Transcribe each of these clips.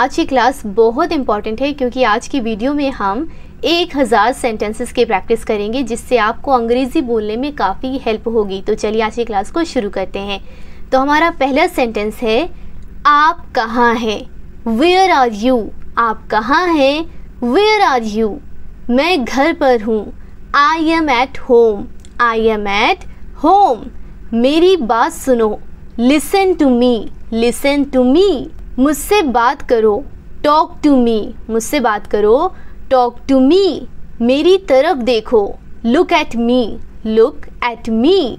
आज की क्लास बहुत इंपॉर्टेंट है क्योंकि आज की वीडियो में हम 1000 सेंटेंसेस की प्रैक्टिस करेंगे जिससे आपको अंग्रेज़ी बोलने में काफ़ी हेल्प होगी। तो चलिए आज की क्लास को शुरू करते हैं। तो हमारा पहला सेंटेंस है, आप कहाँ हैं? Where are you? आप कहाँ हैं? Where are you? मैं घर पर हूँ। I am at home. I am at home. मेरी बात सुनो। Listen to me. Listen to me. मुझसे बात करो। Talk to me. मुझसे बात करो। Talk to me. मेरी तरफ देखो। Look at me. Look at me.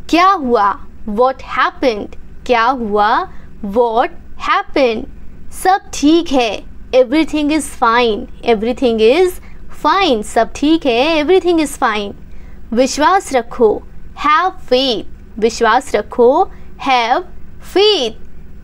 क्या हुआ? What happened? क्या हुआ? What happened? सब ठीक है। Everything is fine. Everything is fine. सब ठीक है। Everything is fine. विश्वास रखो। Have faith. विश्वास रखो। Have faith.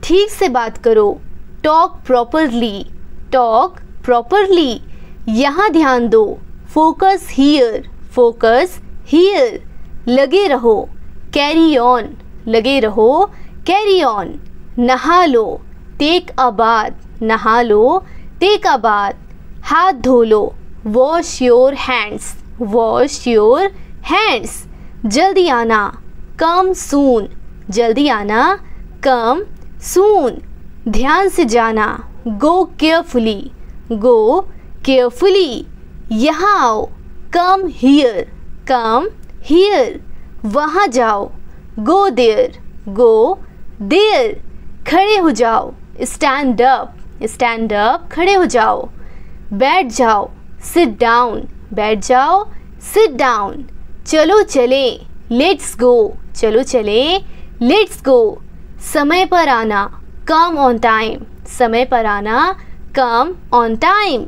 ठीक से बात करो। Talk properly. Talk properly. यहाँ ध्यान दो। Focus here. Focus here. लगे रहो। Carry on. लगे रहो। Carry on. नहा लो। Take a bath. नहा लो। Take a bath. हाथ धो लो। Wash your hands. Wash your hands. जल्दी आना। कम सून। जल्दी आना। कम सून। ध्यान से जाना। Go carefully. Go carefully. यहाँ आओ। Come here. Come here. वहाँ जाओ। Go there. Go there. खड़े हो जाओ। Stand up. Stand up. खड़े हो जाओ। बैठ जाओ। Sit down. बैठ जाओ। Sit down. चलो चले। Let's go. चलो चले। Let's go. समय पर आना। Come on time. समय पर आना। Come on time.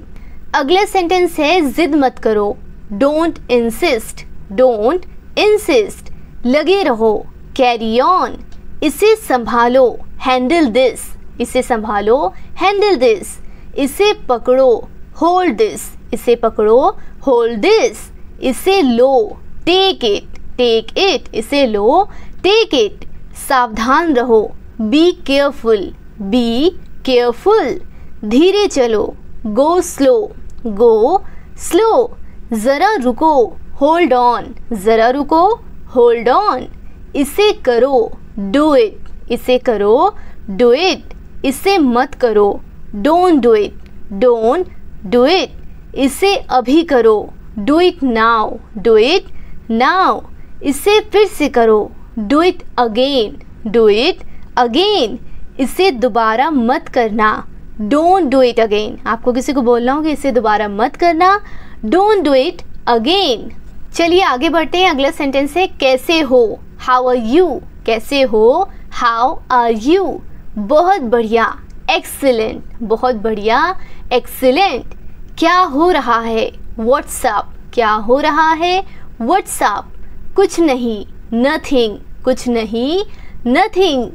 अगला सेंटेंस है, जिद मत करो। Don't insist. Don't insist. लगे रहो। Carry on. इसे संभालो। Handle this. इसे संभालो। Handle this. इसे पकड़ो। Hold this. इसे पकड़ो। Hold this. इसे लो। Take it. Take it. इसे लो। Take it. सावधान रहो। Be careful. Be careful. धीरे चलो। Go slow. Go slow. ज़रा रुको। Hold on. ज़रा रुको। Hold on. इसे करो। Do it. इसे करो। Do it. इसे मत करो। Don't do it. Don't do it. इसे अभी करो। Do it now. Do it now. इसे फिर से करो। Do it again. Do it again. इसे दोबारा मत करना। Don't do it again. आपको किसी को बोलना हो कि इसे दोबारा मत करना। Don't do it again. चलिए आगे बढ़ते हैं। अगला सेंटेंस है, कैसे हो? How are you? कैसे हो? How are you? बहुत बढ़िया। एक्सीलेंट। बहुत बढ़िया। एक्सीलेंट। क्या हो रहा है? व्हाट्सअप। क्या हो रहा है? व्हाट्सअप। कुछ नहीं। नथिंग। कुछ नहीं। नथिंग।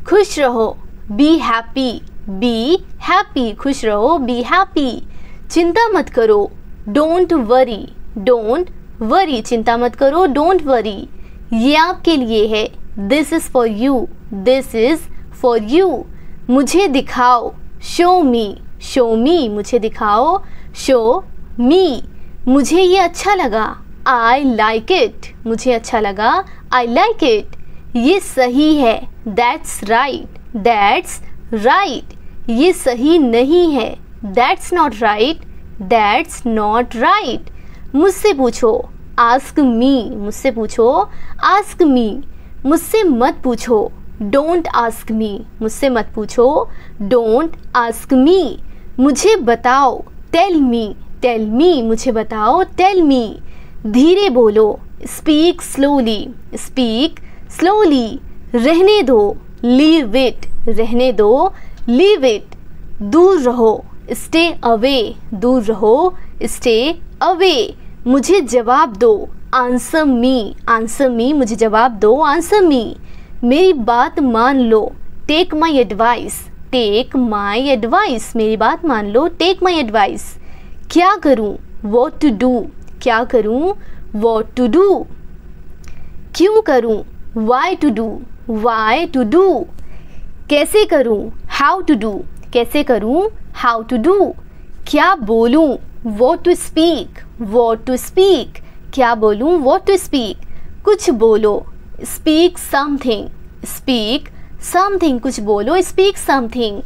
खुश रहो। Be happy. Be happy. खुश रहो। Be happy. चिंता मत करो। Don't worry. Don't worry. चिंता मत करो। Don't worry. ये आपके लिए है। This is for you. This is for you. मुझे दिखाओ। शो मी। शो मी। मुझे दिखाओ। शो मी। मुझे ये अच्छा लगा। I like it. मुझे अच्छा लगा। I like it. ये सही है। That's right. That's right. ये सही नहीं है। That's not right. That's not right. मुझसे पूछो। Ask me. मुझसे पूछो। Ask me. मुझसे मत पूछो। Don't ask me. मुझसे मत पूछो। Don't ask me. मुझे बताओ। Tell me. Tell me. मुझे बताओ। Tell me. धीरे बोलो। Speak slowly. Speak slowly. रहने दो। Leave it. रहने दो। Leave it. दूर रहो। Stay away. दूर रहो। Stay away. मुझे जवाब दो। Answer me. Answer me. मुझे जवाब दो। आंसर मी। मेरी बात मान लो। Take my advice. Take my advice. मेरी बात मान लो। Take my advice. क्या करूं? What to do. क्या करूं? What to do. क्यों करूं? Why to do. Why to do. कैसे करूं? How to do. कैसे करूँ, हाउ टू डू, क्या बोलूँ, what to speak, what to speak, क्या बोलूँ, what to speak, कुछ बोलो, speak something, speak something, कुछ बोलो, speak something,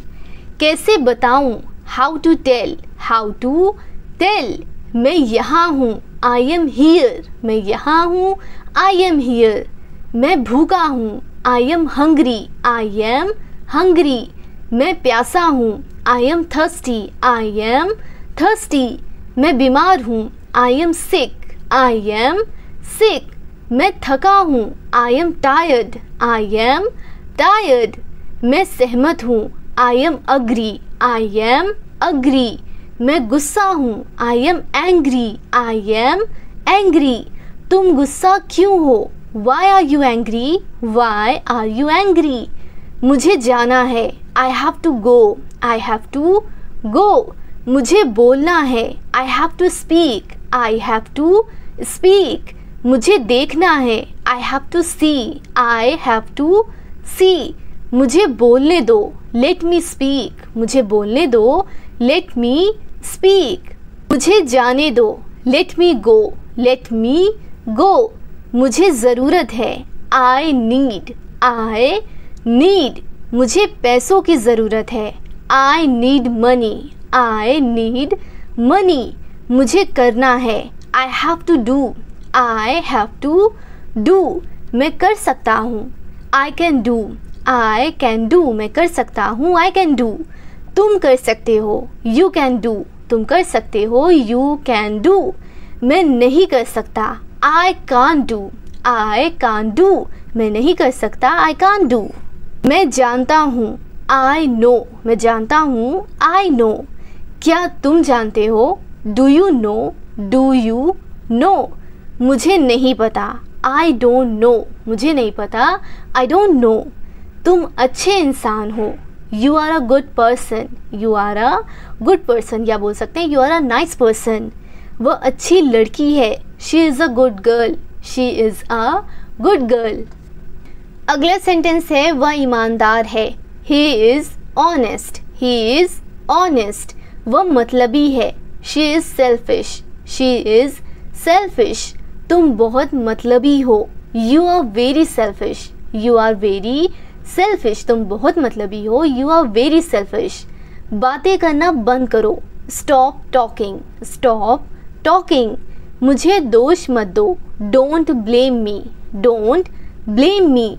कैसे बताऊँ, how to tell, how to tell, मैं यहाँ हूँ, I am here, मैं यहाँ हूँ, I am here, मैं भूखा हूँ, I am hungry, I am hungry, मैं प्यासा हूँ, I am thirsty, I am thirsty, मैं बीमार हूँ, I am sick, I am sick, मैं थका हूँ, I am tired, I am tired, मैं सहमत हूँ, I am agree, I am agree, मैं गुस्सा हूँ, I am angry, I am angry, तुम गुस्सा क्यों हो, Why are you angry, Why are you angry, मुझे जाना है, I have to go, I have to go, मुझे बोलना है, I have to speak, I have to speak, मुझे देखना है, I have to see, I have to see, मुझे बोलने दो, let me speak, मुझे बोलने दो, let me speak, मुझे जाने दो, let me go, let me go, मुझे ज़रूरत है, I need, I need, मुझे पैसों की ज़रूरत है, I need money, I need money, मुझे करना है, I have to do, I have to do, मैं कर सकता हूँ, I can do, I can do, मैं कर सकता हूँ, I can do, तुम कर सकते हो, you can do, तुम कर सकते हो, you can do, मैं नहीं कर सकता, I can't do, I can't do, मैं नहीं कर सकता, I can't do, मैं जानता हूँ, I know, मैं जानता हूँ, I know, क्या तुम जानते हो, do you know, do you know, मुझे नहीं पता, I don't know, मुझे नहीं पता, I don't know, तुम अच्छे इंसान हो, you are a good person, you are a good person, या बोल सकते हैं you are a nice person, वह अच्छी लड़की है, she is a good girl, she is a good girl। अगला सेंटेंस है वह ईमानदार है, he is honest, he is honest, वह मतलबी है, she is selfish, she is selfish, तुम बहुत मतलबी हो, you are very selfish, you are very selfish, तुम बहुत मतलबी हो, you are very selfish, बातें करना बंद करो, stop talking, stop talking, मुझे दोष मत दो, don't blame me, don't blame me,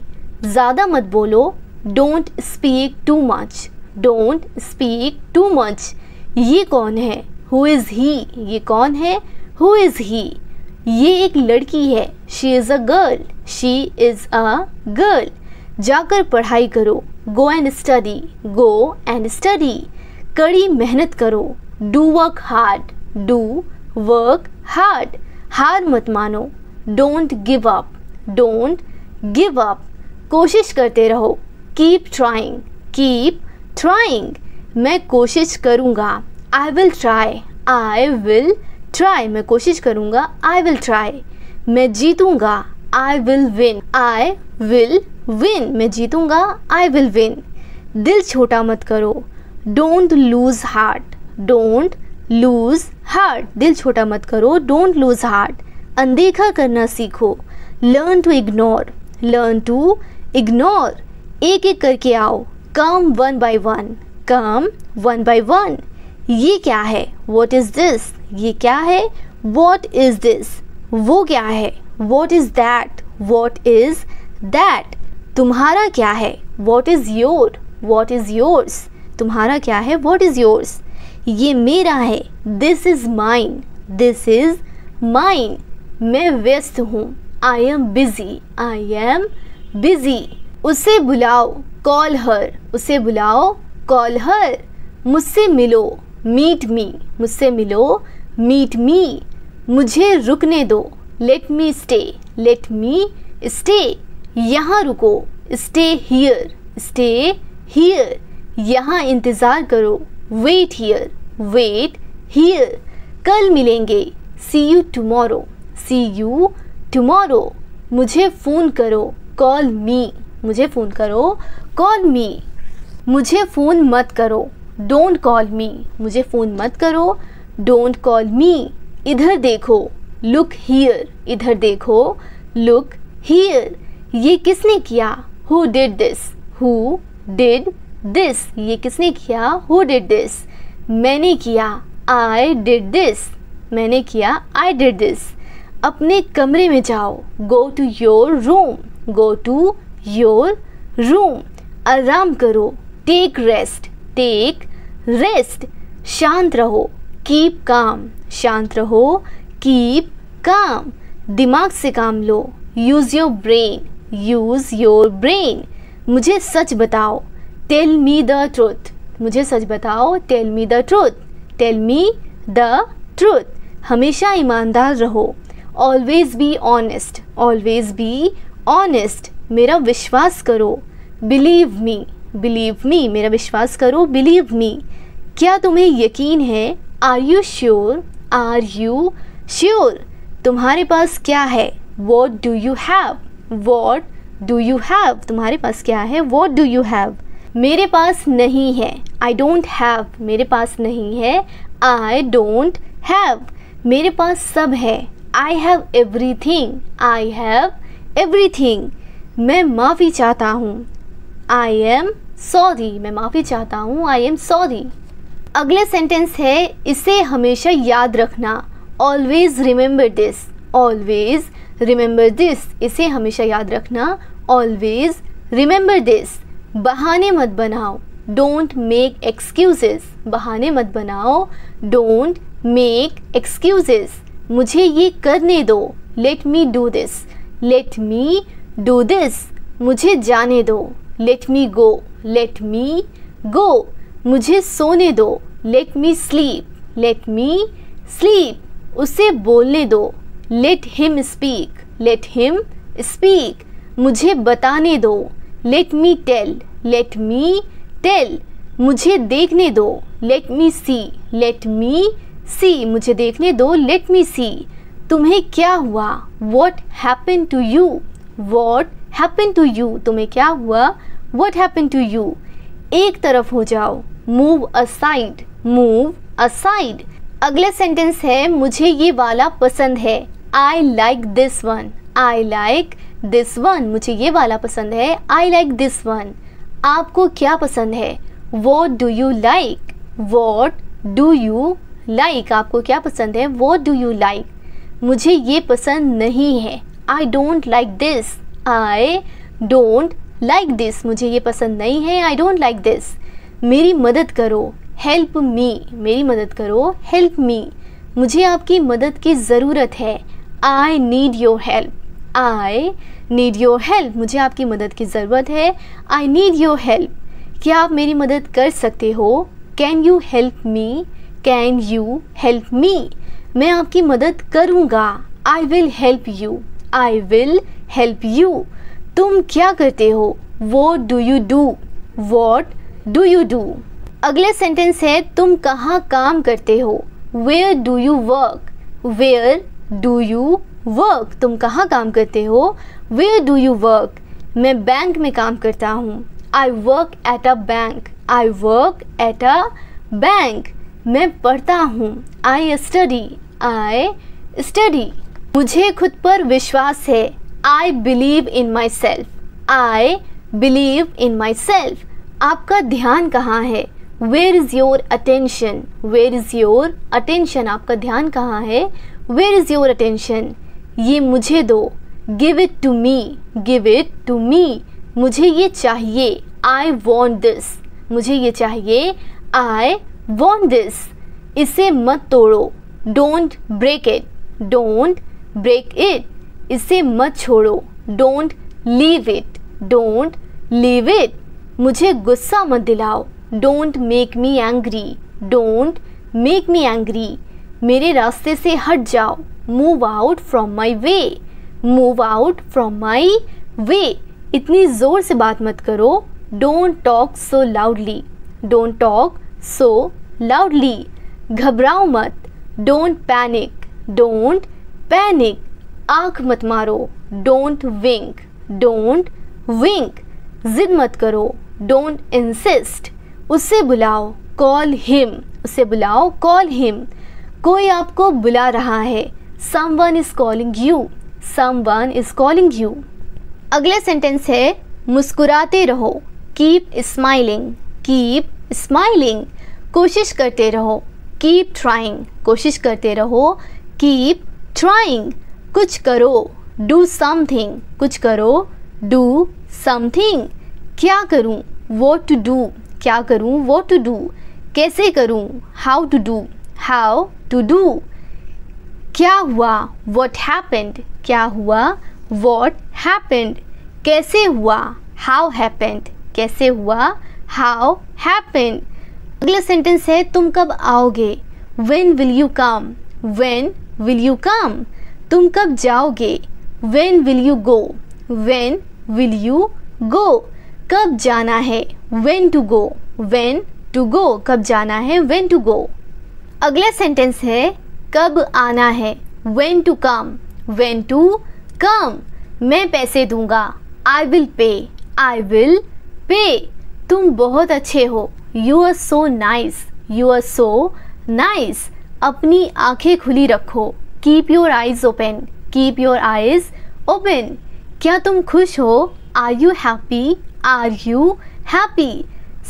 ज़्यादा मत बोलो, don't speak too much, don't speak too much, ये कौन है, who is he, ये कौन है, who is he, ये एक लड़की है, she is a girl, she is a girl, जाकर पढ़ाई करो, go and study, go and study, कड़ी मेहनत करो, do work hard, do work hard, हार मत मानो, don't give up, don't give up, कोशिश करते रहो, keep trying, keep trying, मैं कोशिश करूँगा, I will try, I will try, मैं कोशिश करूँगा, I will try, मैं जीतूँगा, I will win, I will win, मैं जीतूँगा, I will win, दिल छोटा मत करो, don't lose heart, don't lose heart, दिल छोटा मत करो, don't lose heart, अनदेखा करना सीखो, learn to ignore, learn to ignore, एक एक करके आओ, come one by one, come one by one, ये क्या है, what is this, ये क्या है, what is this, वो क्या है, what is that, what is that, तुम्हारा क्या है, what is your, what is yours, तुम्हारा क्या है, what is yours, ये मेरा है, this is mine, this is mine, मैं व्यस्त हूँ, I am busy, I am busy, उसे बुलाओ, call her, उसे बुलाओ, call her, मुझसे मिलो, meet me, मुझसे मिलो, meet me, मुझे रुकने दो, let me stay, let me stay, यहाँ रुको, stay here, stay here, यहाँ इंतज़ार करो, wait here, wait here, कल मिलेंगे, see you tomorrow, see you tomorrow, मुझे फ़ोन करो, call me, मुझे फ़ोन करो, call me, मुझे फ़ोन मत करो, डोंट कॉल मी, मुझे फ़ोन मत करो, डोंट कॉल मी। इधर देखो, लुक हियर, इधर देखो, लुक हियर। ये किसने किया, who did this, who did this, ये किसने किया, हु डिड दिस। मैंने किया, आई डिड दिस, मैंने किया, आई डिड दिस। अपने कमरे में जाओ, go to your room, go to your room. आराम करो, टेक रेस्ट, टेक रेस्ट। शांत रहो, कीप काम, शांत रहो, कीप काम। दिमाग से काम लो, use your brain, use your brain. मुझे सच बताओ, टेल मी द ट्रूथ, मुझे सच बताओ, tell me the truth, tell me the truth. हमेशा ईमानदार रहो, always be honest, always be honest. मेरा विश्वास करो, बिलीव मी, बिलीव मी, मेरा विश्वास करो, बिलीव मी। क्या तुम्हें यकीन है, are you sure, are you sure. तुम्हारे पास क्या है, what do you have, what do you have, तुम्हारे पास क्या है, वॉट डू यू हैव। मेरे पास नहीं है, आई डोंट हैव, मेरे पास नहीं है, आई डोंट हैव। मेरे पास सब है, I have everything, I have everything. मैं माफ़ी चाहता हूँ, आई एम सॉरी, मैं माफ़ी चाहता हूँ, आई एम सॉरी। अगला सेंटेंस है, इसे हमेशा याद रखना, always remember this, always remember this, इसे हमेशा याद रखना, ऑलवेज रिमेंबर दिस। बहाने मत बनाओ, डोंट मेक एक्सक्यूजेस, बहाने मत बनाओ, डोंट मेक एक्सक्यूजेस। मुझे ये करने दो, let me do this, let me do this. मुझे जाने दो, लेट मी गो, लेट मी गो। मुझे सोने दो, let me sleep, let me sleep. उसे बोलने दो, let him speak, let him speak. मुझे बताने दो, let me tell, let me tell. मुझे देखने दो, लेट मी सी, लेट मी सी। मुझे देखने दो, लेट मी सी। तुम्हें क्या हुआ, what happen to you, what happen to you, तुम्हें क्या हुआ, वॉट हैपन टू यू। एक तरफ हो जाओ, मूव असाइड, मूव असाइड। अगला सेंटेंस है, मुझे ये वाला पसंद है, I like this one, I like this one. मुझे ये वाला पसंद है, आई लाइक दिस वन। आपको क्या पसंद है, what do you like, what do you like. आपको क्या पसंद है, वॉट डू यू लाइक। मुझे ये पसंद नहीं है, I don't like this, I don't like this. मुझे ये पसंद नहीं है, आई डोंट लाइक दिस। मेरी मदद करो, हेल्प मी, मेरी मदद करो, हेल्प मी। मुझे आपकी मदद की ज़रूरत है, आई need your help, I need your help. मुझे आपकी मदद की ज़रूरत है, आई नीड योर हेल्प। क्या आप मेरी मदद कर सकते हो, can you help me, can you help me. मैं आपकी मदद करूँगा, I will help you, I will help you. तुम क्या करते हो, what do you do, what do you do. अगले सेंटेंस है, तुम कहाँ काम करते हो, where do you work, where do you work. तुम कहाँ काम करते हो, वेयर डू यू वर्क। मैं बैंक में काम करता हूँ, I work at a bank, I work at a bank. मैं पढ़ता हूँ, आई स्टडी, आई स्टडी। मुझे खुद पर विश्वास है, I believe in myself, I believe in myself. आपका ध्यान कहाँ है, where is your attention, where is your attention. आपका ध्यान कहाँ है, वेयर इज़ योर अटेंशन। ये मुझे दो, give it to me, give it to me. मुझे ये चाहिए, आई वॉन्ट दिस, मुझे ये चाहिए, आई वॉन्ट दिस। इसे मत तोड़ो, don't break it, don't break it. इसे मत छोड़ो, don't leave it, don't leave it. मुझे गुस्सा मत दिलाओ, don't make me angry, don't make me angry. मेरे रास्ते से हट जाओ, move out from my way, move out from my way. इतनी ज़ोर से बात मत करो, don't talk so loudly, don't talk so loudly. घबराओ मत, डोंट पैनिक, डोंट पैनिक। आँख मत मारो, डोंट विंक, डोंट विंक। जिद मत करो, डोंट इंसिस्ट, उससे बुलाओ, कॉल हिम, उससे बुलाओ, कॉल हिम। कोई आपको बुला रहा है, someone is calling you, someone is calling you. अगला सेंटेंस है मुस्कुराते रहो, कीप स्माइलिंग, कीप स्माइलिंग। कोशिश करते रहो, कीप ट्राइंग, कोशिश करते रहो, कीप ट्राइंग। कुछ करो, डू समथिंग, कुछ करो, डू समथिंग। क्या करूं, व्हाट टू डू, क्या करूं, व्हाट टू डू। कैसे करूं, how to do, how to do. क्या हुआ, व्हाट हैपेंड, क्या हुआ, व्हाट हैपेंड। कैसे हुआ, हाउ हैपेंड, कैसे हुआ, हाउ हैपेंड। अगला सेंटेंस है तुम कब आओगे, when will you come, when will you come. तुम कब जाओगे, when will you go, when will you go. कब जाना है, when to go, when to go. कब जाना है, व्हेन टू गो। अगला सेंटेंस है कब आना है, when to come, when to come. मैं पैसे दूंगा, I will pay, I will pay. तुम बहुत अच्छे हो, you are so nice, you are so nice. अपनी आंखें खुली रखो, keep your eyes open, keep your eyes open. क्या तुम खुश हो, are you happy, are you happy.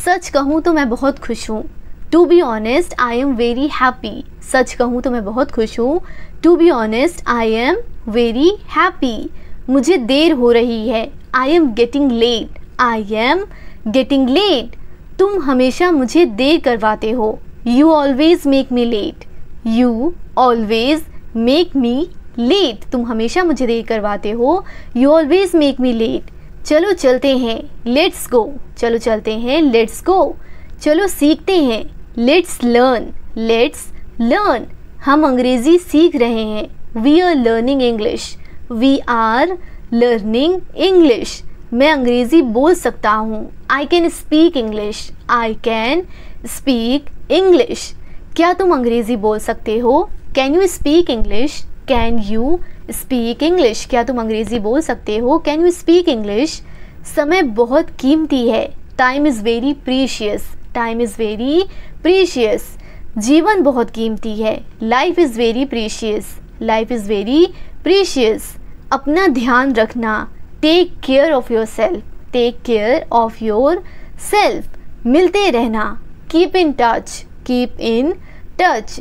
सच कहूँ तो मैं बहुत खुश हूँ, to be honest I am very happy. सच कहूँ तो मैं बहुत खुश हूँ, to be honest I am very happy. मुझे देर हो रही है, I am getting late, I am getting late. तुम हमेशा मुझे देर करवाते हो, you always make me late, you always make me late. तुम हमेशा मुझे देर करवाते हो, you always make me late. चलो चलते हैं, लेट्स गो, चलो चलते हैं, लेट्स गो। चलो सीखते हैं, लेट्स लर्न, लेट्स लर्न। हम अंग्रेज़ी सीख रहे हैं, we are learning English, we are learning English. मैं अंग्रेज़ी बोल सकता हूँ, I can speak English, I can speak English. क्या तुम अंग्रेज़ी बोल सकते हो, can you speak English, can you speak English. क्या तुम अंग्रेज़ी बोल सकते हो, कैन यू स्पीक इंग्लिश। समय बहुत कीमती है, time is very precious, time is very precious. जीवन बहुत कीमती है, life is very precious, life is very precious. अपना ध्यान रखना, टेक केयर ऑफ़ योर सेल्फ, take care of your self. मिलते रहना, keep in touch, keep in touch.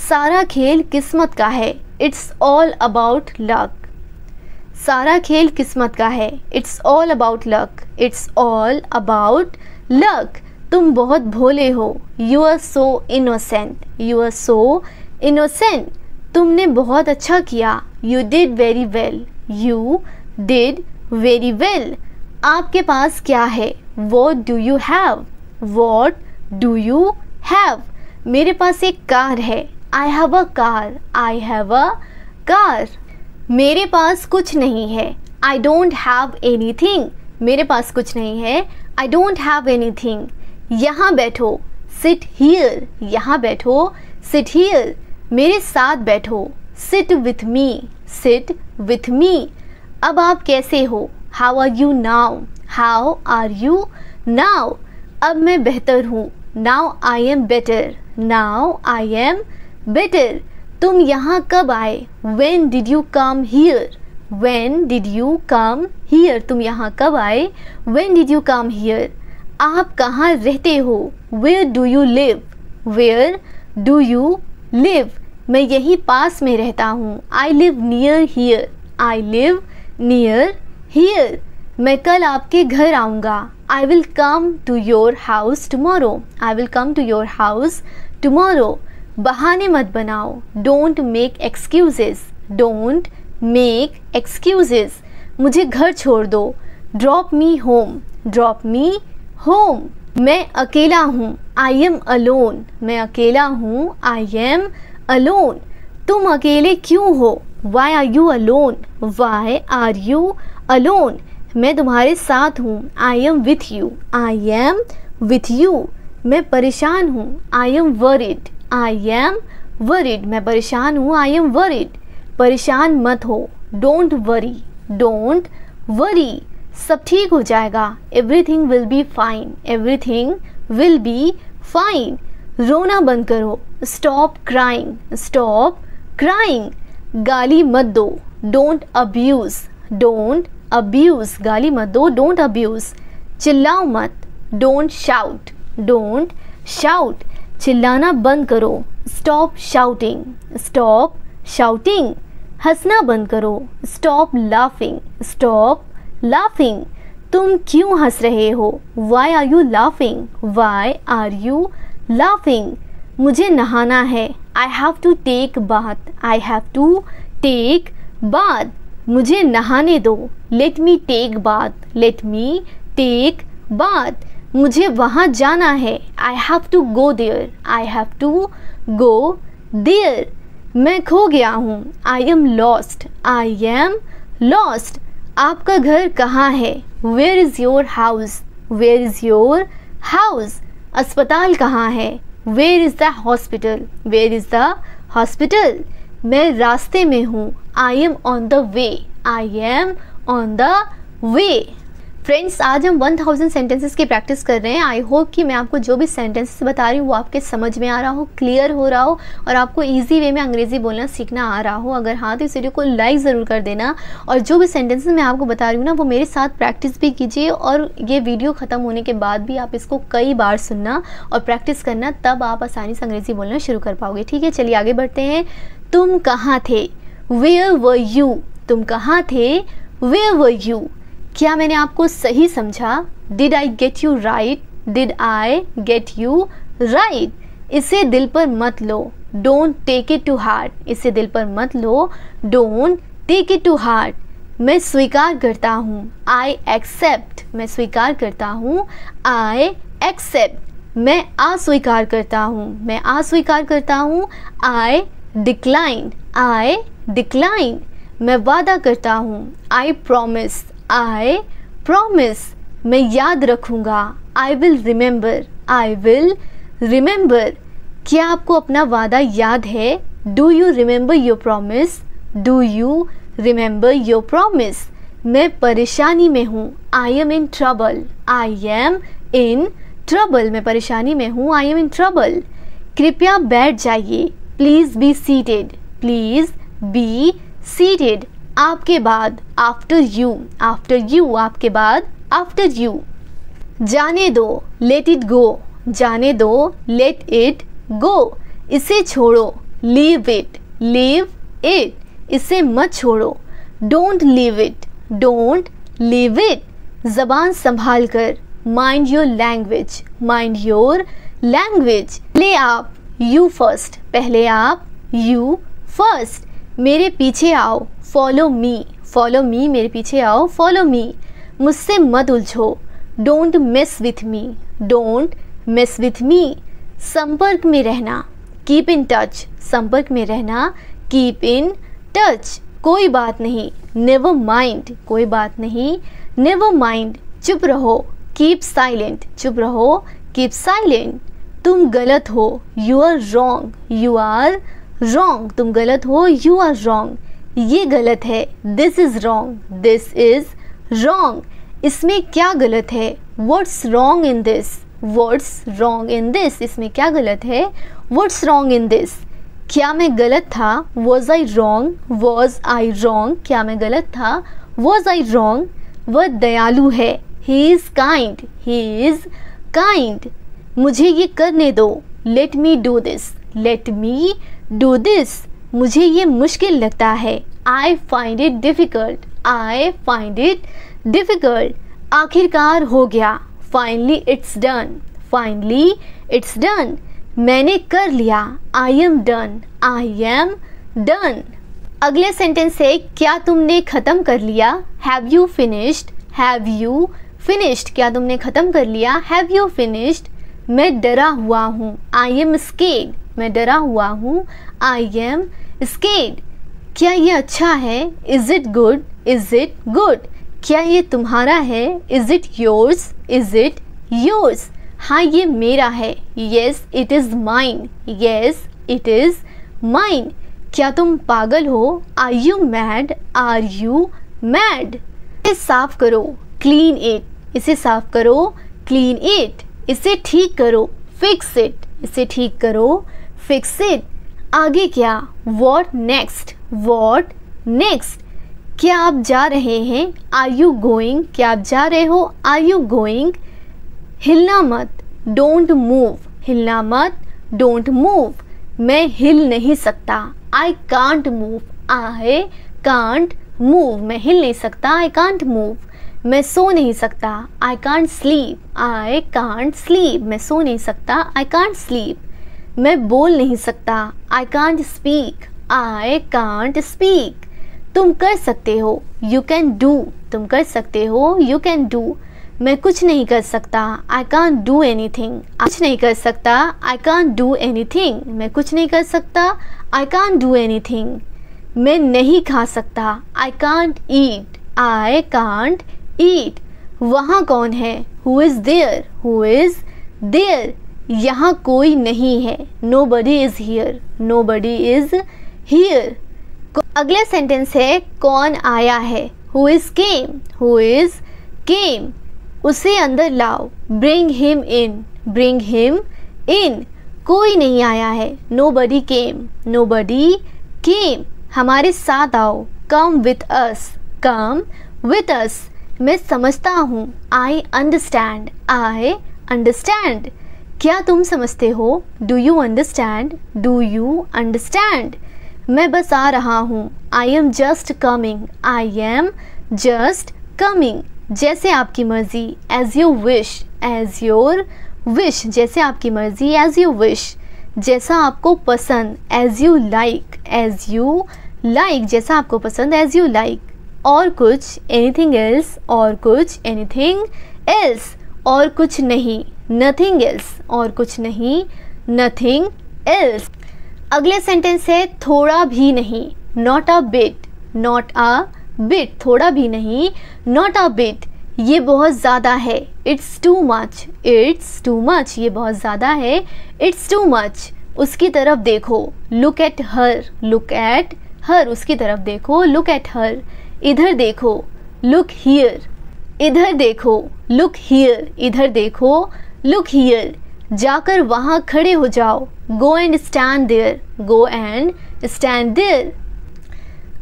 सारा खेल किस्मत का है, इट्स ऑल अबाउट लक। सारा खेल किस्मत का है, it's all about luck, it's all about luck. तुम बहुत भोले हो, you are so innocent, you are so innocent. तुमने बहुत अच्छा किया, you did very well, you did very well. आपके पास क्या है, what do you have, what do you have. मेरे पास एक कार है, I have a car, I have a car. मेरे पास कुछ नहीं है, आई डोंट हैव एनीथिंग। मेरे पास कुछ नहीं है, आई डोंट हैव एनीथिंग। यहाँ बैठो, सिट हियर, यहाँ बैठो, सिट हियर। मेरे साथ बैठो, sit with me, sit with me. अब आप कैसे हो, how are you now, how are you now. अब मैं बेहतर हूँ, now I am better, now I am better. तुम यहाँ कब आए, when did you come here, when did you come here. तुम यहाँ कब आए, when did you come here. आप कहाँ रहते हो, where do you live, where do you live. मैं यहीं पास में रहता हूँ, I live near here, I live near here. मैं कल आपके घर आऊँगा, I will come to your house tomorrow, I will come to your house tomorrow. बहाने मत बनाओ, don't make excuses, don't make excuses. मुझे घर छोड़ दो, drop me home, drop me home. मैं अकेला हूँ, आई एम अलोन, मैं अकेला हूँ, आई एम अलोन। तुम अकेले क्यों हो, why are you alone, why are you alone. मैं तुम्हारे साथ हूँ, I am with you, I am with you. मैं परेशान हूँ, I am worried, I am worried. मैं परेशान हूँ, आई एम वरिड। परेशान मत हो, डोंट वरी, डोंट वरी। सब ठीक हो जाएगा, everything will be fine, everything will be fine. रोना बंद करो, stop crying, stop crying. गाली मत दो, don't abuse, don't abuse. गाली मत दो, don't abuse. चिल्लाओ मत, don't shout, don't shout. चिल्लाना बंद करो, stop shouting, stop shouting. हंसना बंद करो, stop laughing, stop laughing. तुम क्यों हंस रहे हो? Why are you laughing? Why are you laughing? मुझे नहाना है, I have to take bath, I have to take bath. मुझे नहाने दो, let me take bath, let me take bath. मुझे वहाँ जाना है, I have to go there, I have to go there. मैं खो गया हूँ, I am lost, I am lost. आपका घर कहाँ है? Where is your house? Where is your house? अस्पताल कहाँ है? Where is the hospital? Where is the hospital? मैं रास्ते में हूँ, I am on the way, I am on the way. Friends, आज हम 1000 सेंटेंसेस की प्रैक्टिस कर रहे हैं. आई होप कि मैं आपको जो भी सेंटेंसेस बता रही हूँ वो आपके समझ में आ रहा हो, क्लियर हो रहा हो और आपको इजी वे में अंग्रेज़ी बोलना सीखना आ रहा हो. अगर हाँ तो इस वीडियो को लाइक ज़रूर कर देना और जो भी सेंटेंसेस मैं आपको बता रही हूँ ना वो मेरे साथ प्रैक्टिस भी कीजिए और ये वीडियो ख़त्म होने के बाद भी आप इसको कई बार सुनना और प्रैक्टिस करना, तब आप आसानी से अंग्रेज़ी बोलना शुरू कर पाओगे. ठीक है, चलिए आगे बढ़ते हैं. तुम कहाँ थे? Where were you? तुम कहाँ थे? Where were you? क्या मैंने आपको सही समझा? Did I get you right? Did I get you right? इसे दिल पर मत लो, don't take it to heart. इसे दिल पर मत लो, don't take it to heart. मैं स्वीकार करता हूँ, आई एक्सेप्ट. मैं स्वीकार करता हूँ, आई एक्सेप्ट. मैं अस्वीकार करता हूँ, मैं अस्वीकार करता हूँ, आई डिक्लाइन, आई डिक्लाइन. मैं वादा करता हूँ, आई प्रॉमिस, I promise. मैं याद रखूँगा, I will remember, I will remember. क्या आपको अपना वादा याद है? Do you remember your promise? Do you remember your promise? मैं परेशानी में हूँ, I am in trouble, I am in trouble. मैं परेशानी में हूँ, I am in trouble. कृपया बैठ जाइए, please be seated, please be seated. आपके बाद, आफ्टर यू, आफ्टर यू. आपके बाद, आफ्टर यू. जाने दो, लेट इट गो, जाने दो, लेट इट गो. इसे छोड़ो, लीव इट, लीव इट. इसे मत छोड़ो, don't leave it, don't leave it. ज़बान संभाल कर, mind your language, mind your language. पहले आप, यू फर्स्ट. पहले आप, यू फर्स्ट. मेरे पीछे आओ, फॉलो मी, फॉलो मी. मेरे पीछे आओ, फॉलो मी. मुझसे मत उलझो, don't miss with me, don't miss with me. संपर्क में रहना, कीप इन टच. संपर्क में रहना, कीप इन टच. कोई बात नहीं, नेवर माइंड. कोई बात नहीं, नेवर माइंड. चुप रहो, कीप साइलेंट. चुप रहो, कीप साइलेंट. तुम गलत हो, you are wrong, you are wrong. तुम गलत हो, यू आर रॉन्ग. ये गलत है, this is wrong, this is wrong. इसमें क्या गलत है? What's wrong in this, what's wrong in this. इसमें क्या गलत है? What's wrong in this. क्या मैं गलत था? Was I wrong, was I wrong. क्या मैं गलत था? Was I wrong. वह दयालु है, he is kind, he is kind. मुझे ये करने दो, let me do this, let me do this. मुझे ये मुश्किल लगता है, I find it difficult, I find it difficult. आखिरकार हो गया, finally it's done, finally it's done. मैंने कर लिया, I am done, I am done. अगले सेंटेंस है, क्या तुमने ख़त्म कर लिया? Have you finished, have you finished. क्या तुमने ख़त्म कर लिया? Have you finished. मैं डरा हुआ हूँ, आई एम स्केर्ड. मैं डरा हुआ हूँ, आई एम स्केर्ड. क्या ये अच्छा है? Is it good, is it good. क्या ये तुम्हारा है? Is it yours, is it yours. हाँ ये मेरा है, yes it is mine, yes it is mine. क्या तुम पागल हो? Are you mad, are you mad. इसे साफ करो, क्लीन इट. इसे साफ करो, क्लीन इट. इसे ठीक करो, फिक्स इट, इसे ठीक करो, फिक्स इट। आगे क्या, व्हाट नेक्स्ट, व्हाट नेक्स्ट। क्या आप जा रहे हैं, आर यू गोइंग, क्या आप जा रहे हो, आर यू गोइंग। हिलना मत, डोंट मूव, हिलना मत, डोंट मूव। मैं हिल नहीं सकता, I can't move, I can't move, मैं हिल नहीं सकता, आई कांट मूव। मैं सो नहीं सकता, I can't sleep, I can't sleep, मैं सो नहीं सकता, आई कांट स्लीप। मैं बोल नहीं सकता, I can't speak, I can't speak. तुम कर सकते हो, यू कैन डू, तुम कर सकते हो, यू कैन डू। मैं कुछ नहीं कर सकता, आई कांट डू एनीथिंग, कुछ नहीं कर सकता, आई कांट डू एनीथिंग, मैं कुछ नहीं कर सकता, आई कांट डू एनीथिंग। मैं नहीं खा सकता, I can't eat, I can't eat. वहाँ कौन है, who is there, who is there. यहाँ कोई नहीं है, nobody is here, nobody is here. अगला सेंटेंस है कौन आया है, who is came, who is came. उसे अंदर लाओ, bring him in, bring him in. कोई नहीं आया है, नोबडी केम, नोबडी केम। हमारे साथ आओ, come with us, come with us. मैं समझता हूँ, आई अंडरस्टैंड, आई अंडरस्टैंड। क्या तुम समझते हो, do you understand, do you understand. मैं बस आ रहा हूँ, I am just coming, I am just coming. जैसे आपकी मर्ज़ी, as you wish, as your wish, जैसे आपकी मर्ज़ी, एज़ यू विश। जैसा आपको पसंद, as you like, as you like, जैसा आपको पसंद, एज़ यू लाइक। और कुछ, एनीथिंग एल्स, और कुछ, एनीथिंग एल्स। और कुछ नहीं, नथिंग एल्स, और कुछ नहीं, नथिंग एल्स। अगले सेंटेंस है थोड़ा भी नहीं, not a bit, not a bit, थोड़ा भी नहीं, नॉट अ बिट। ये बहुत ज़्यादा है, it's too much, it's too much, ये बहुत ज़्यादा है, इट्स टू मच। उसकी तरफ देखो, look at her, look at her, उसकी तरफ देखो, लुक एट हर। इधर देखो, लुक हियर, इधर देखो, लुक हियर, इधर देखो, लुक हियर। जाकर वहाँ खड़े हो जाओ, go and stand there, go and stand there.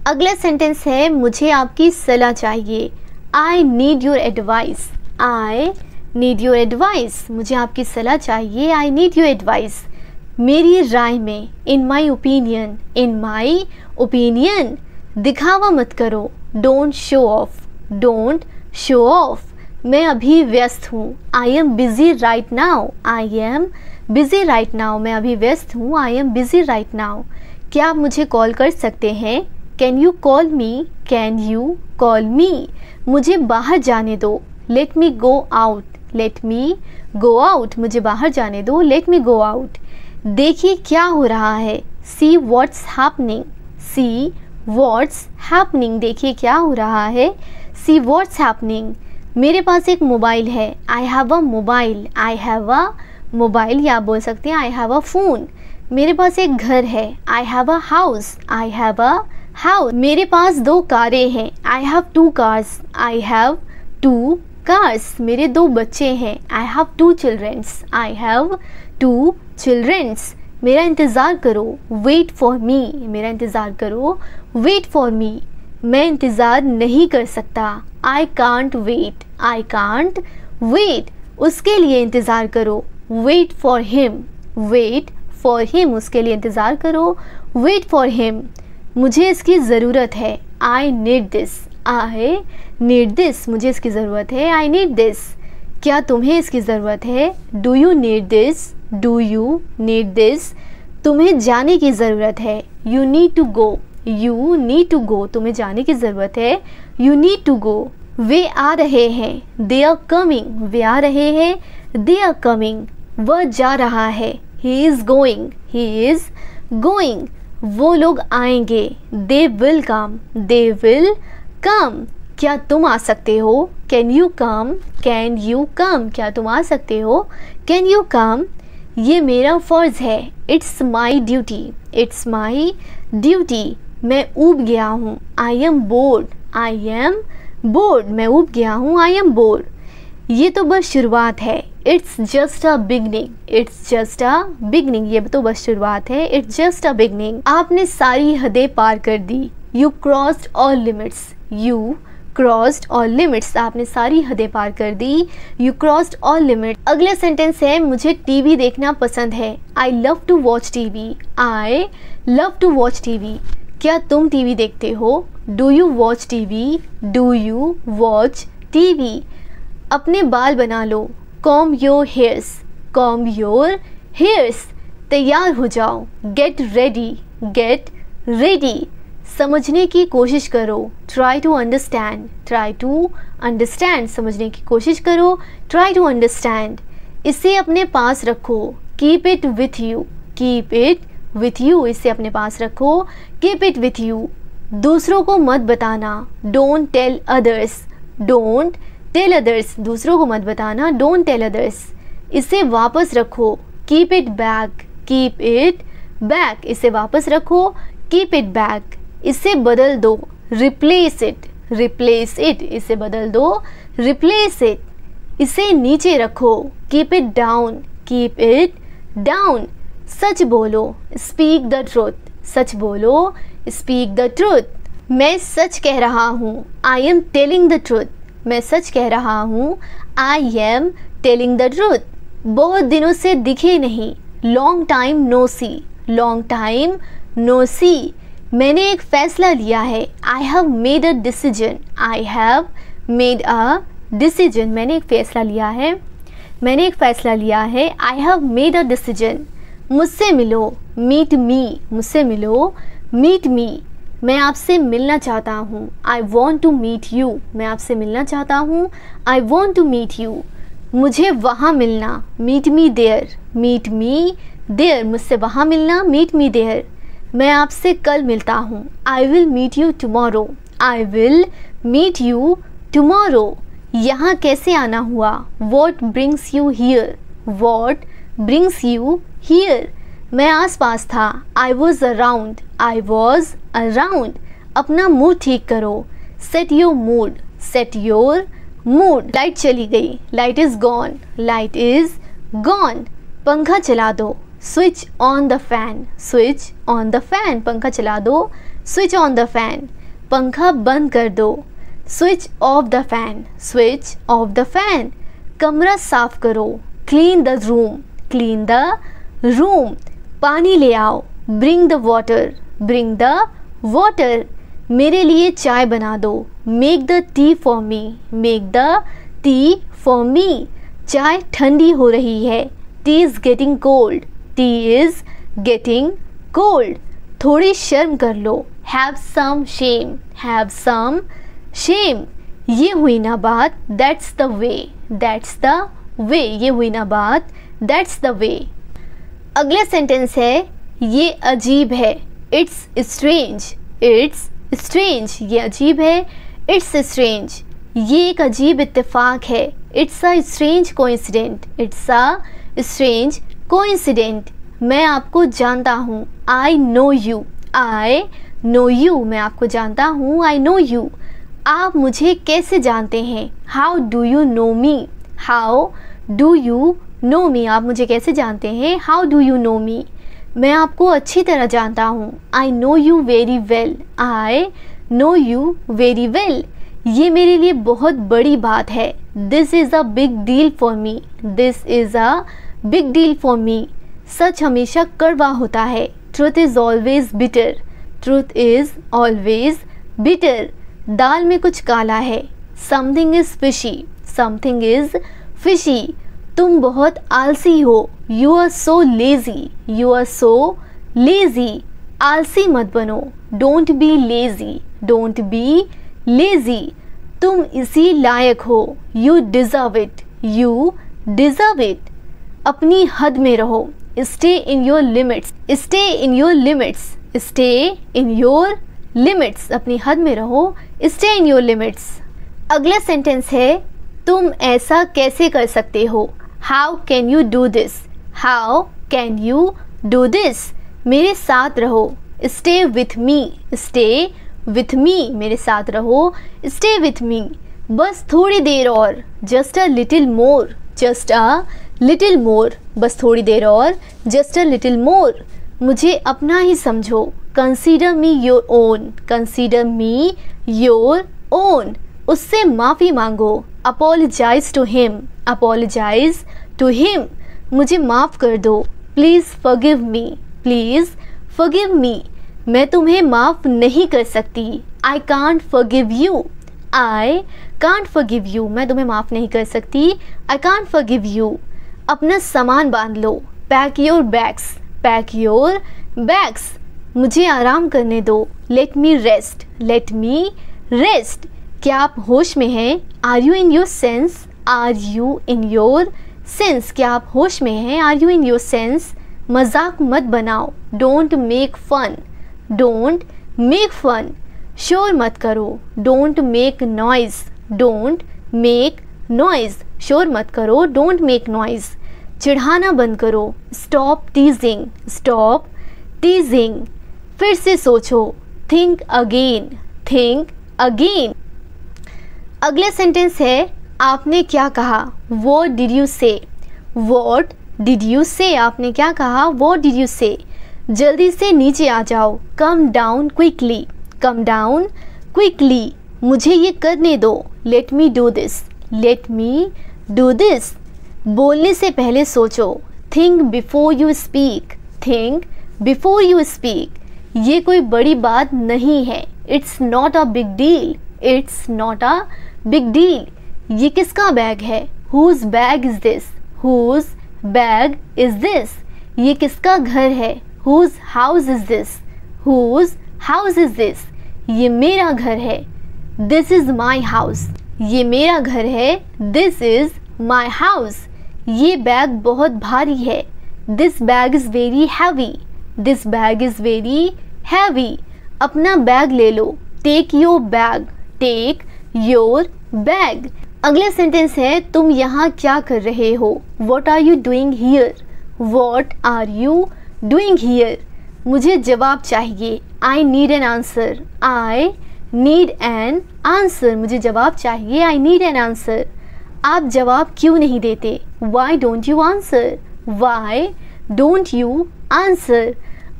अगला सेंटेंस है मुझे आपकी सलाह चाहिए, I need your advice, I need your advice. मुझे आपकी सलाह चाहिए, आई नीड योर एडवाइस। मेरी राय में, इन my opinion, in my opinion. दिखावा मत करो, don't show off, don't show off. मैं अभी व्यस्त हूँ, I am busy right now, I am busy right now. मैं अभी व्यस्त हूँ, I am busy right now. क्या आप मुझे कॉल कर सकते हैं, can you call me, can you call मी। मुझे बाहर जाने दो, लेट मी go out, let me go out. मुझे बाहर जाने दो, लेट मी गो आउट। देखिए क्या हो रहा है, see what's happening, see what's happening. देखिए क्या हो रहा है, सी व्हाट्स हैपनिंग। मेरे पास एक मोबाइल है, I have a mobile, I have a mobile. या आप बोल सकते हैं आई हैव अ फ़ोन। मेरे पास एक घर है, I have a house, I have a house. मेरे पास 2 कारें हैं, I have 2 cars, I have 2 cars. मेरे 2 बच्चे हैं, I have 2 childrens, I have 2 childrens. मेरा इंतज़ार करो, वेट फॉर मी, मेरा इंतज़ार करो, वेट फॉर मी। मैं इंतज़ार नहीं कर सकता, I can't wait, I can't wait. उसके लिए इंतज़ार करो, wait for him, wait for him. उसके लिए इंतज़ार करो, वेट फॉर हिम। मुझे इसकी ज़रूरत है, I need this, I need this. मुझे इसकी ज़रूरत है, आई नीड दिस। क्या तुम्हें इसकी ज़रूरत है, do you need this, do you need this. तुम्हें जाने की ज़रूरत है, you need to go, you need to go. तुम्हें जाने की ज़रूरत है, यू नीड टू गो। वे आ रहे हैं, दे आर कमिंग, वे आ रहे हैं, दे आर कमिंग। वह जा रहा है, he is going, he is going. वो लोग आएंगे, they will come, they will come. क्या तुम आ सकते हो, can you come, can you come. क्या तुम आ सकते हो, कैन यू कम। ये मेरा फ़र्ज़ है, it's my duty, it's my duty. मैं ऊब गया हूँ, I M board, I am board. मैं ऊब गया हूँ, आई एम बोर्ड। ये तो बस शुरुआत है, it's just a beginning, it's just a beginning, ये तो बस शुरुआत है। इट्स जस्ट अ बिगनिंग, आपने सारी हदें पार कर दी। You crossed all limits, you crossed all limits, आपने सारी हदें पार कर दी। You crossed all limits. अगला सेंटेंस है मुझे टीवी देखना पसंद है। I love to watch TV, I love to watch TV. क्या तुम टीवी देखते हो? Do you watch TV, do you watch TV. अपने बाल बना लो। Comb your hairs, comb your hairs. तैयार हो जाओ। Get ready, get ready. समझने की कोशिश करो। Try to understand, try to understand, समझने की कोशिश करो। Try to understand. इसे अपने पास रखो। Keep it with you, keep it with you, इसे अपने पास रखो। Keep it with you. दूसरों को मत बताना। Don't tell others, don't tell others, दूसरों को मत बताना। Don't tell others. इसे वापस रखो। Keep it back, keep it back, इसे वापस रखो। Keep it back. इसे बदल दो। रिप्लेस इट, रिप्लेस इट, इसे बदल दो। Replace it. इसे नीचे रखो। Keep it down, keep it down. सच बोलो। स्पीक द ट्रूथ, सच बोलो। Speak the truth. मैं सच कह रहा हूँ। I am telling the truth, मैं सच कह रहा हूँ। I am telling the truth. बहुत दिनों से दिखे नहीं। Long time no see, long time no see. मैंने एक फ़ैसला लिया है। I have made a decision, I have made a decision, मैंने एक फ़ैसला लिया है, मैंने एक फ़ैसला लिया है। I have made a decision. मुझसे मिलो। मीट मी, मुझसे मिलो। Meet me. मैं आपसे मिलना चाहता हूँ। I want to meet you, मैं आपसे मिलना चाहता हूँ। I want to meet you. मुझे वहाँ मिलना। Meet me there, meet me there, मुझसे वहाँ मिलना। Meet me there. मैं आपसे कल मिलता हूँ। I will meet you tomorrow, I will meet you tomorrow. यहाँ कैसे आना हुआ? What brings you here, what brings you here. मैं आस पास था। I was around, I was around. अपना मूड ठीक करो। Set your mood, set your mood. Light चली गई। Light is gone, light is gone. पंखा चला दो। Switch on the fan, switch on the fan, पंखा चला दो। Switch on the fan. पंखा बंद कर दो। Switch off the fan, switch off the fan. कमरा साफ करो। Clean the room, clean the room. पानी ले आओ। Bring the water, bring the water. मेरे लिए चाय बना दो। Make the tea for me, make the tea for me. चाय ठंडी हो रही है। Tea is getting cold, tea is getting cold. थोड़ी शर्म कर लो। Have some shame, have some shame. ये हुई ना बात। That's the way, that's the way. ये हुई ना बात। दैट्स द वे। अगला सेंटेंस है ये अजीब है। It's strange, it's strange. ये अजीब है। It's strange. ये एक अजीब इत्तेफाक है। It's a strange coincident, it's a strange coincident. मैं आपको जानता हूँ। I know you, I know you. मैं आपको जानता हूँ। I know you. आप मुझे कैसे जानते हैं? How do you know me, how do you know me. आप मुझे कैसे जानते हैं? हाउ डू यू नो मी। मैं आपको अच्छी तरह जानता हूँ। I know you very well, I know you very well. ये मेरे लिए बहुत बड़ी बात है। This is a big deal for me, this is a big deal for me. सच हमेशा कड़वा होता है। Truth is always bitter, truth is always bitter. दाल में कुछ काला है। Something is fishy, something is fishy. तुम बहुत आलसी हो। You are so lazy, you are so lazy. आलसी मत बनो। Don't be lazy, don't be lazy. तुम इसी लायक हो। You deserve it, you deserve it. अपनी हद में रहो। Stay in your limits, stay in your limits, stay in your limits. अपनी हद में रहो। Stay in your limits. अगला सेंटेंस है तुम ऐसा कैसे कर सकते हो? How can you do this, how can you do this. मेरे साथ रहो। Stay with me, stay with me. मेरे साथ रहो। Stay with me. बस थोड़ी देर और। Just a little more, just a little more, बस थोड़ी देर और, जस्ट अ लिटिल मोर, मुझे अपना ही समझो, consider me your own, consider me your own, उससे माफ़ी मांगो, apologise to him, apologise to him, मुझे माफ़ कर दो, please forgive me, please forgive me, मैं तुम्हें माफ़ नहीं कर सकती, I can't forgive you, I can't forgive you, मैं तुम्हें माफ़ नहीं कर सकती, आई कांट फॉरगिव यू, अपना सामान बांध लो, pack your bags, pack your bags, मुझे आराम करने दो, let me rest, let me rest, क्या आप होश में हैं, are you in your sense, are you in your sense, क्या आप होश में हैं, are you in your sense, मजाक मत बनाओ, don't make fun, don't make fun, शोर मत करो, don't make noise, don't make noise, शोर मत करो, डोंट मेक नॉइज़, चिढ़ाना बंद करो, स्टॉप टीजिंग, स्टॉप टीजिंग, फिर से सोचो, थिंक अगेन, थिंक अगेन। अगला सेंटेंस है आपने क्या कहा, व्हाट डिड यू से, व्हाट डिड यू से, आपने क्या कहा, व्हाट डिड यू से, जल्दी से नीचे आ जाओ, come down quickly, come down quickly, मुझे ये करने दो, let me do this, let me do this, बोलने से पहले सोचो, think before you speak, think before you speak, ये कोई बड़ी बात नहीं है, it's not a big deal, it's not a big deal, ये किसका बैग है, whose bag is this, whose bag is this, ये किसका घर है, whose house is this, whose house is this, ये मेरा घर है, दिस इज माई हाउस, ये मेरा घर है, दिस इज माई हाउस, ये बैग बहुत भारी है, this bag is very heavy, this bag is very heavy, अपना बैग ले लो, take your bag, take your bag. अगला सेंटेंस है तुम यहाँ क्या कर रहे हो, what are you doing here, what are you doing here, मुझे जवाब चाहिए, I need an answer, I need an answer, मुझे जवाब चाहिए, आई नीड एन आंसर, आप जवाब क्यों नहीं देते, why don't you answer, why don't you answer,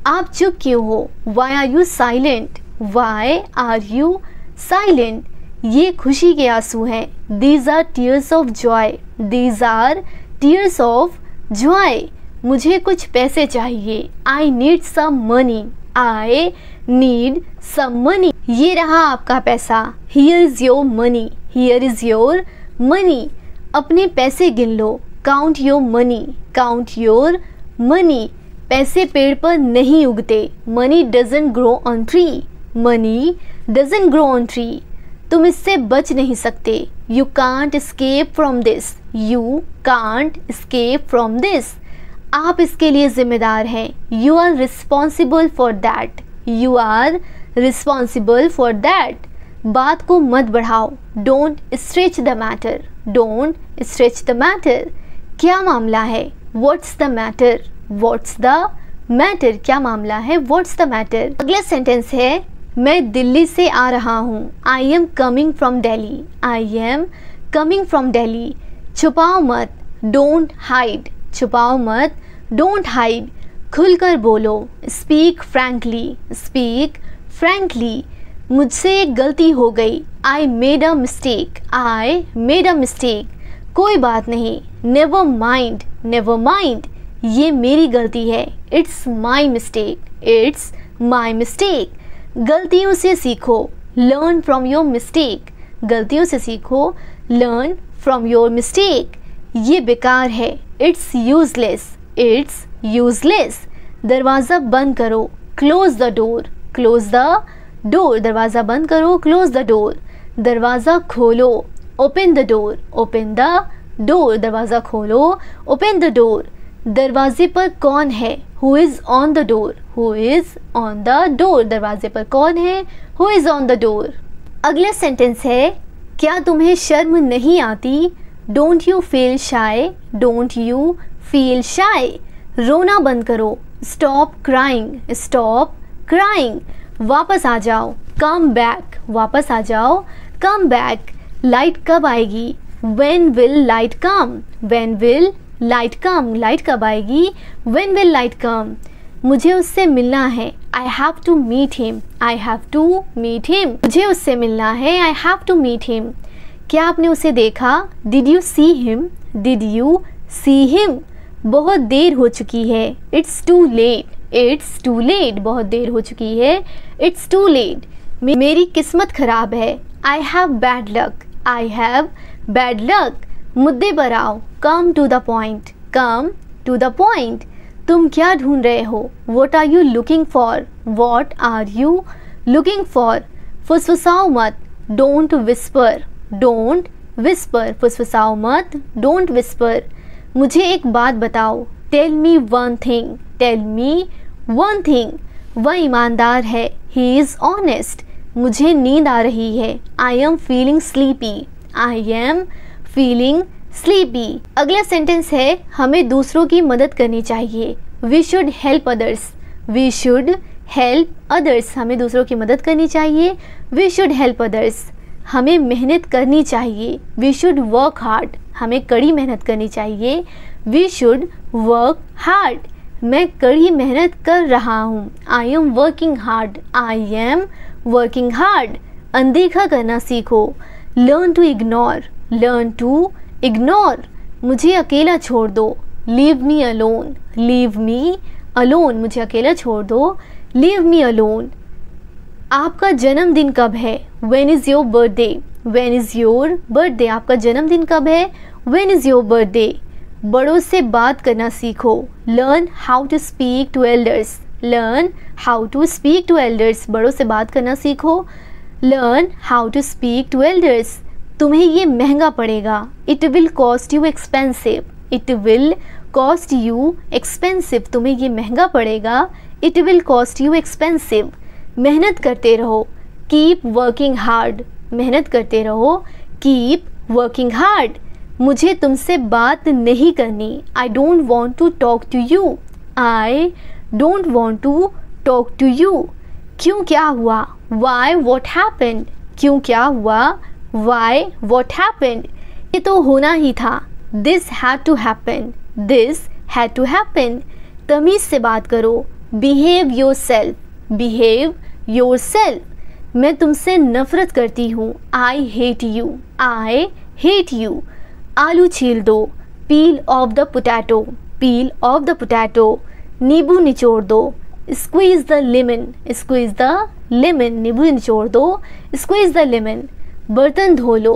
आप चुप क्यों हो, why are you silent, why are you silent, ये खुशी के आंसू हैं, these are tears of joy, these are tears of joy, मुझे कुछ पैसे चाहिए, I need some money, I need some money, ये रहा आपका पैसा, here is your money, here is your money, अपने पैसे गिन लो, count your money, count your money, पैसे पेड़ पर नहीं उगते, money doesn't grow on tree, money doesn't grow on tree, तुम इससे बच नहीं सकते, you can't escape from this, you can't escape from this, आप इसके लिए जिम्मेदार हैं, you are responsible for that, you are responsible for that, बात को मत बढ़ाओ, don't stretch the matter, don't stretch the matter, क्या मामला है, what's the matter, what's the matter, क्या मामला है, व्हाट्स द मैटर। अगला सेंटेंस है मैं दिल्ली से आ रहा हूँ, I am coming from Delhi, I am coming from Delhi, छुपाओ मत, डोंट हाइड, छुपाओ मत, डोंट हाइड, खुलकर बोलो, स्पीक फ्रैंकली, स्पीक फ्रैंकली, मुझसे एक गलती हो गई, I made a mistake, I made a mistake, कोई बात नहीं, नेवर माइंड, नेवर माइंड, ये मेरी गलती है, it's my mistake, it's my mistake, गलतियों से सीखो, लर्न फ्रॉम योर मिस्टेक, गलतियों से सीखो, लर्न फ्रॉम योर मिस्टेक, ये बेकार है, इट्स यूजलेस, इट्स यूजलेस, दरवाज़ा बंद करो, close the door, close the door, दरवाज़ा बंद करो, क्लोज द डोर, दरवाज़ा खोलो, open the door, open the door, दरवाज़ा खोलो, ओपन द डोर, दरवाजे पर कौन है, who is on the door, who is on the door, दरवाजे पर कौन है, who is on the door. अगला सेंटेंस है क्या तुम्हें शर्म नहीं आती, don't you feel shy, don't you feel shy, रोना बंद करो, स्टॉप क्राइंग, स्टॉप क्राइंग, वापस आ जाओ, कम बैक, वापस आ जाओ, कम बैक, लाइट कब आएगी, When will light come? When will light come? Light कब आएगी? When will light come? मुझे उससे मिलना है. I have to meet him. I have to meet him. मुझे उससे मिलना है. I have to meet him. क्या आपने उसे देखा? Did you see him? Did you see him? बहुत देर हो चुकी है. It's too late. It's too late. बहुत देर हो चुकी है. It's too late. मेरी किस्मत खराब है. I have bad luck. I have bad luck. मुद्दे पर आओ. Come to the point. Come to the point. तुम क्या ढूंढ रहे हो? What are you looking for? What are you looking for? फुसफुसाओ मत. Don't whisper. Don't whisper. फुसफुसाओ मत. Don't whisper. मुझे एक बात बताओ. Tell me one thing. Tell me one thing. वह ईमानदार है. He is honest. मुझे नींद आ रही है. I am feeling sleepy. I am feeling sleepy. अगला सेंटेंस है हमें दूसरों की मदद करनी चाहिए. We should help others. We should help others. हमें दूसरों की मदद करनी चाहिए. We should help others. हमें मेहनत करनी चाहिए. We should work hard. हमें कड़ी मेहनत करनी चाहिए. We should work hard. मैं कड़ी मेहनत कर रहा हूँ. I am working hard. I am working hard. अनदेखा करना सीखो. Learn to ignore. Learn to ignore. मुझे अकेला छोड़ दो. Leave me alone. Leave me alone. मुझे अकेला छोड़ दो. Leave me alone. आपका जन्मदिन कब है? When is your birthday? When is your birthday? आपका जन्मदिन कब है? When is your birthday? बड़ों से बात करना सीखो. Learn how to speak to elders. Learn how to speak to elders. बड़ों से बात करना सीखो. Learn how to speak to elders. तुम्हें ये महंगा पड़ेगा. It will cost you expensive. It will cost you expensive. तुम्हें ये महंगा पड़ेगा. It will cost you expensive. मेहनत करते रहो. Keep working hard. मेहनत करते रहो. Keep working hard. मुझे तुमसे बात नहीं करनी. I don't want to talk to you. I don't want to talk to you. क्यों क्या हुआ? Why? What happened? क्यों क्या हुआ? Why? What happened? ये तो होना ही था. This had to happen. This had to happen. तमीज़ से बात करो. Behave yourself. Behave yourself. मैं तुमसे नफरत करती हूँ. I hate you. I hate you. आलू छील दो. Peel off the potato. Peel off the potato. नींबू निचोड़ दो. Squeeze the lemon. Squeeze the lemon. नींबू निचोड़ दो. Squeeze the lemon. बर्तन धो लो.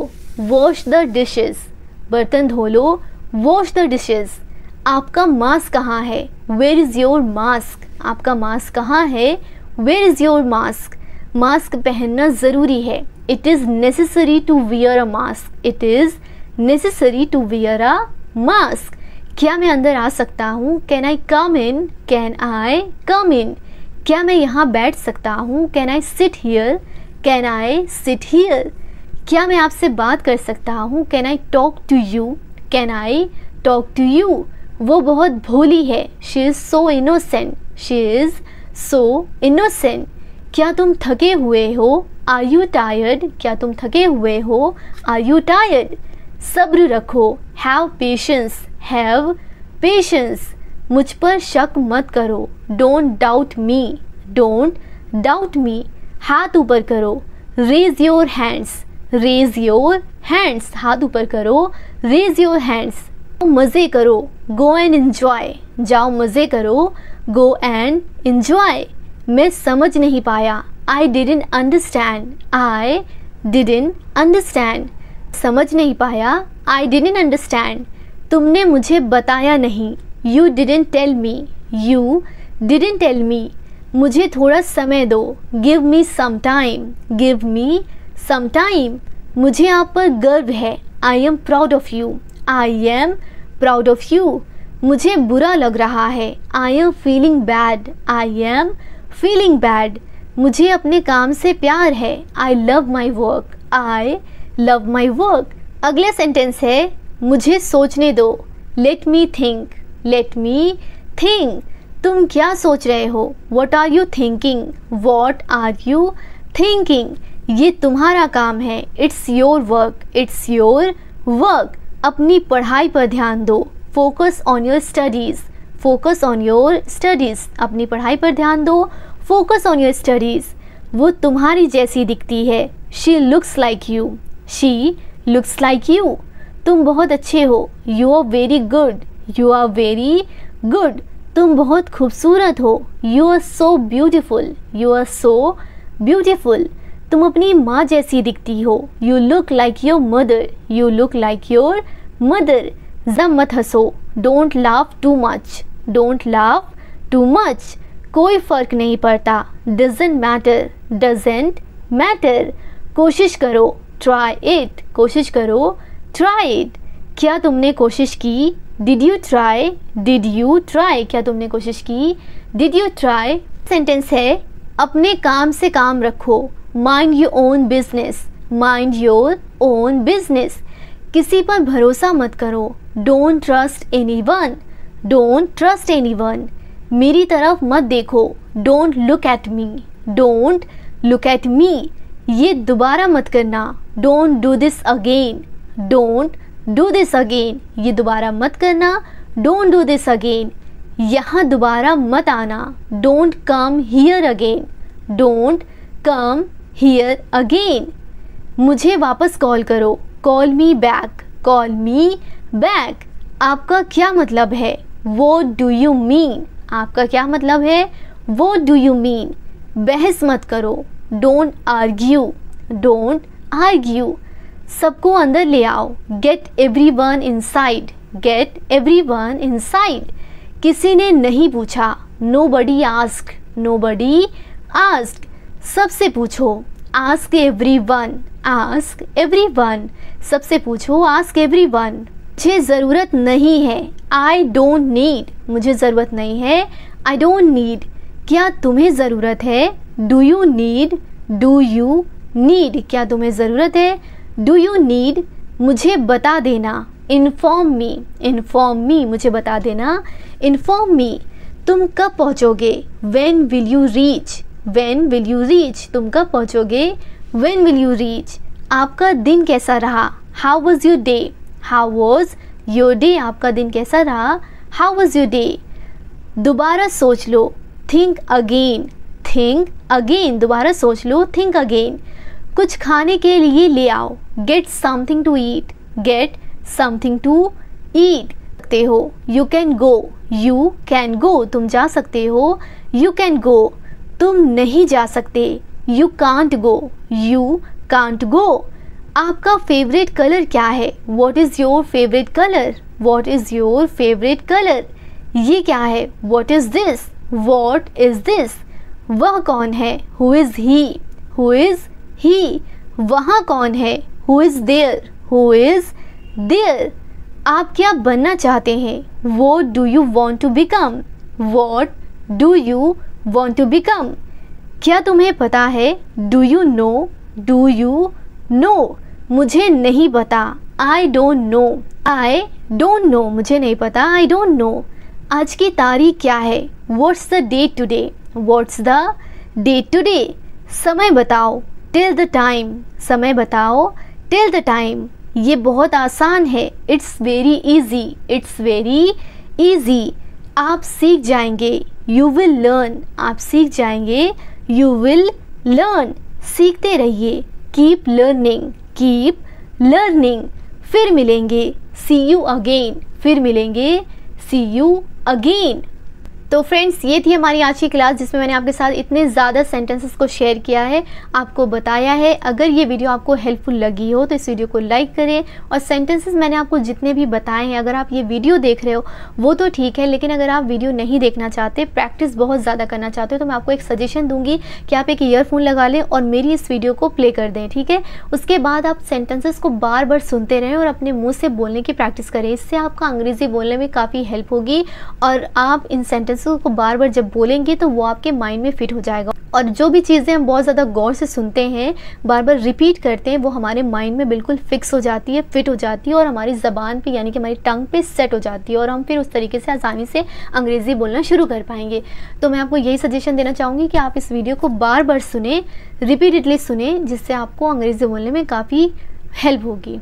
Wash the dishes. बर्तन धो लो. Wash the dishes. आपका मास्क कहाँ है? Where is your mask? आपका मास्क कहाँ है? Where is your mask? Mask पहनना ज़रूरी है. It is necessary to wear a mask. It is necessary to wear a mask. क्या मैं अंदर आ सकता हूँ? Can I come in? Can I come in? क्या मैं यहाँ बैठ सकता हूँ? Can I sit here? Can I sit here? क्या मैं आपसे बात कर सकता हूँ? Can I talk to you? Can I talk to you? वो बहुत भोली है. She is so innocent. She is so innocent. क्या तुम थके हुए हो? Are you tired? क्या तुम थके हुए हो? Are you tired? सब्र रखो. Have patience. Have patience. मुझ पर शक मत करो. Don't doubt me. Don't doubt me. हाथ ऊपर करो. Raise your hands. Raise your hands. हाथ ऊपर करो. Raise your hands. मज़े करो. Go and enjoy. जाओ मज़े करो. Go and enjoy. मैं समझ नहीं पाया. I didn't understand. I didn't understand. समझ नहीं पाया. I didn't understand. तुमने मुझे बताया नहीं. You didn't tell me. You didn't tell me. मुझे थोड़ा समय दो. Give me some time. Give me some time. मुझे आप पर गर्व है. I am proud of you. I am proud of you. मुझे बुरा लग रहा है. I am feeling bad. I am feeling bad. मुझे अपने काम से प्यार है. I love my work. I love my work. अगला सेंटेंस है मुझे सोचने दो. Let me think. Let me think. तुम क्या सोच रहे हो? What are you thinking? What are you thinking? ये तुम्हारा काम है. It's your work. It's your work, अपनी पढ़ाई पर ध्यान दो। Focus on your studies, focus on your studies, अपनी पढ़ाई पर ध्यान दो। Focus on your studies. वो तुम्हारी जैसी दिखती है। She looks like you, she looks like you. तुम बहुत अच्छे हो। You are very good, you are very good. तुम बहुत खूबसूरत हो। You are so beautiful, you are so beautiful. तुम अपनी माँ जैसी दिखती हो। You look like your mother, you look like your mother. जब मत हंसो। Don't laugh too much, don't laugh too much. कोई फ़र्क नहीं पड़ता। Doesn't matter, doesn't matter. कोशिश करो। ट्राई इट, कोशिश करो। Try it. क्या तुमने कोशिश की? Did you try, did you try. क्या तुमने कोशिश की? Did you try. सेंटेंस है अपने काम से काम रखो। Mind your own business, mind your own business. किसी पर भरोसा मत करो। Don't trust anyone, don't trust anyone. मेरी तरफ मत देखो। Don't look at me, don't look at मी। ये दोबारा मत करना। Don't do this again, don't do this again. ये दोबारा मत करना। Don't do this again. यहाँ दोबारा मत आना। Don't come here again, don't come here again. मुझे वापस कॉल करो। Call me back, call me back. आपका क्या मतलब है? व्हाट डू यू मीन, आपका क्या मतलब है? What do you mean. बहस मत करो। Don't argue, don't argue. सबको अंदर ले आओ। Get everyone inside, get everyone inside. किसी ने नहीं पूछा। Nobody asked, nobody asked. सबसे पूछो। Ask everyone, ask everyone. सबसे पूछो। Ask everyone. मुझे ज़रूरत नहीं है। आई डोंट नीड, मुझे ज़रूरत नहीं है। I don't need. क्या तुम्हें ज़रूरत है? Do you need, do you need. क्या तुम्हें ज़रूरत है? Do you need. मुझे बता देना। Inform me, inform me. मुझे बता देना। Inform me. तुम कब पहुँचोगे? When will you reach, when will you reach. तुम कब पहुँचोगे? When will you reach. आपका दिन कैसा रहा? How was your day, how was your day. आपका दिन कैसा रहा? How was your day. दोबारा सोच लो। Think again, think again. दोबारा सोच लो। Think again. कुछ खाने के लिए ले आओ। Get something to eat, get something to eat. सकते हो। You can go, you can go. तुम जा सकते हो। You can go. तुम नहीं जा सकते। You can't go, you can't go. आपका फेवरेट कलर क्या है? What is your favourite colour, what is your favourite colour. ये क्या है? What is this, what is this. वह कौन है? Who is he, who is ही। वहाँ कौन है? Who is there, who is there. आप क्या बनना चाहते हैं? What do you want to become, what do you want to become. क्या तुम्हें पता है? Do you know, do you know. मुझे नहीं पता। I don't know, I don't know. मुझे नहीं पता। I don't know. आज की तारीख क्या है? What's the date today, what's the date today. समय बताओ। टिल द टाइम, समय बताओ। Till the time. ये बहुत आसान है। It's very easy, it's very easy. आप सीख जाएंगे। यू विल लर्न, आप सीख जाएंगे। You will learn. सीखते रहिए। Keep learning, keep learning. फिर मिलेंगे। सी यू अगेन, फिर मिलेंगे। सी यू अगेन। तो फ्रेंड्स, ये थी हमारी आज की क्लास जिसमें मैंने आपके साथ इतने ज़्यादा सेंटेंसेस को शेयर किया है, आपको बताया है। अगर ये वीडियो आपको हेल्पफुल लगी हो तो इस वीडियो को लाइक करें। और सेंटेंसेस मैंने आपको जितने भी बताए हैं, अगर आप ये वीडियो देख रहे हो वो तो ठीक है, लेकिन अगर आप वीडियो नहीं देखना चाहते, प्रैक्टिस बहुत ज़्यादा करना चाहते हो, तो मैं आपको एक सजेशन दूँगी कि आप एक ईयरफोन लगा लें और मेरी इस वीडियो को प्ले कर दें, ठीक है। उसके बाद आप सेंटेंसेस को बार बार सुनते रहें और अपने मुँह से बोलने की प्रैक्टिस करें। इससे आपका अंग्रेज़ी बोलने में काफ़ी हेल्प होगी और आप इन सेंटेंसेस को बार बार जब बोलेंगे तो वो आपके माइंड में फिट हो जाएगा। और जो भी चीज़ें हम बहुत ज़्यादा गौर से सुनते हैं, बार बार रिपीट करते हैं, वो हमारे माइंड में बिल्कुल फिक्स हो जाती है, फिट हो जाती है और हमारी ज़बान पे यानी कि हमारी टंग पे सेट हो जाती है और हम फिर उस तरीके से आसानी से अंग्रेज़ी बोलना शुरू कर पाएंगे। तो मैं आपको यही सजेशन देना चाहूँगी कि आप इस वीडियो को बार बार सुने, रिपीटेडली सुने, जिससे आपको अंग्रेज़ी बोलने में काफ़ी हेल्प होगी।